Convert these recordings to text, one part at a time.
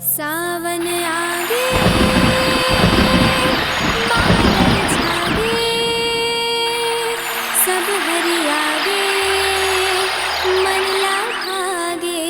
सावन आगे बादल छागे सब हरियागे मन लागे।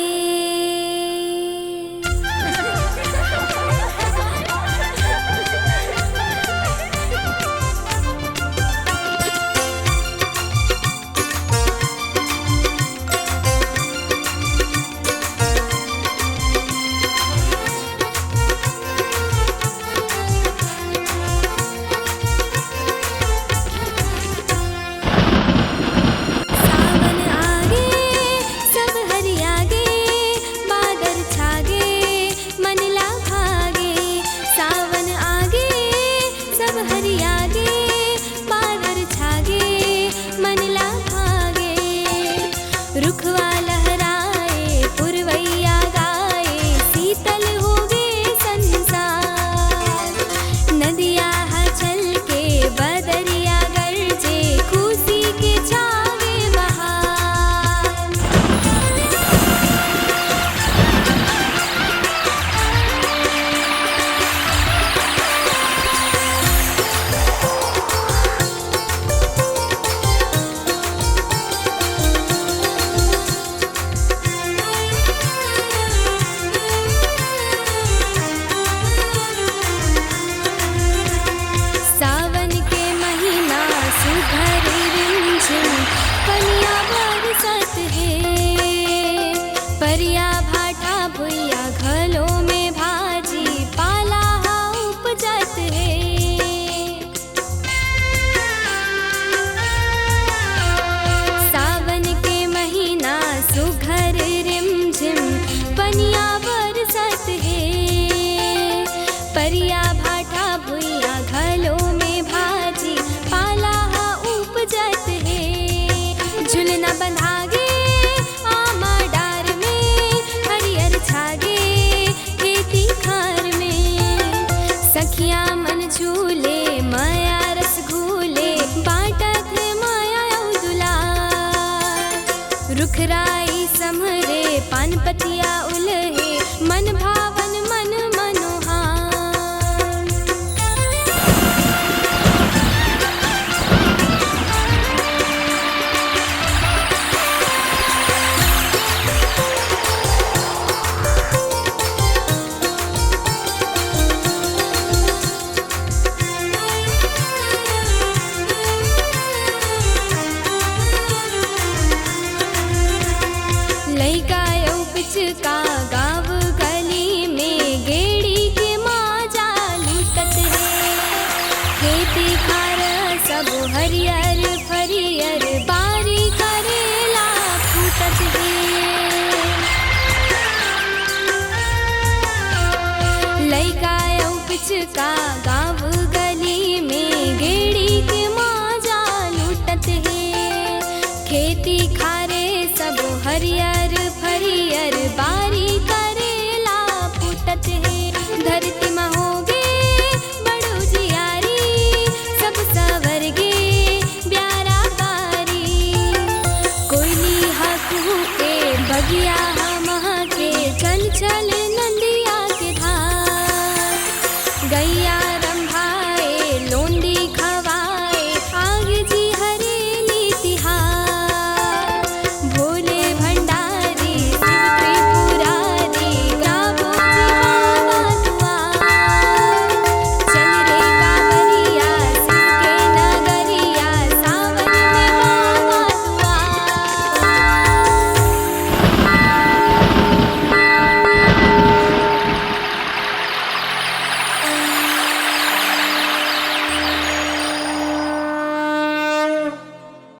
रुखवा लहराए पुरवैया गाए शीतल होगे संसार। नदिया हचल के बदरिया गरजे खुशी के छावे बहार। परिया भाटा भुइया घलों में भाजी पाला उपजत है। सावन के महीना सुघर रिमझिम पनिया बरसत है। परिया भाटा भुइया घलों में भाजी पाला उपजत है। झुलना बंधागे सखिया मन झूले माया रस घूले बाटत है माया दुलार। रुखराई समरे पान पतिया उलहे मन भावन मन मनोहार। लइका यौ पिचका गाँव गली में गेड़ी के मौजा लूटत है। खेती खार सब हरियर फरियर बारी करेला फूटत है। लइका यौ पिचका गाँव गली में गेड़ी के मौजा लूटत है। खेती खारे सब हरियर फरियर बा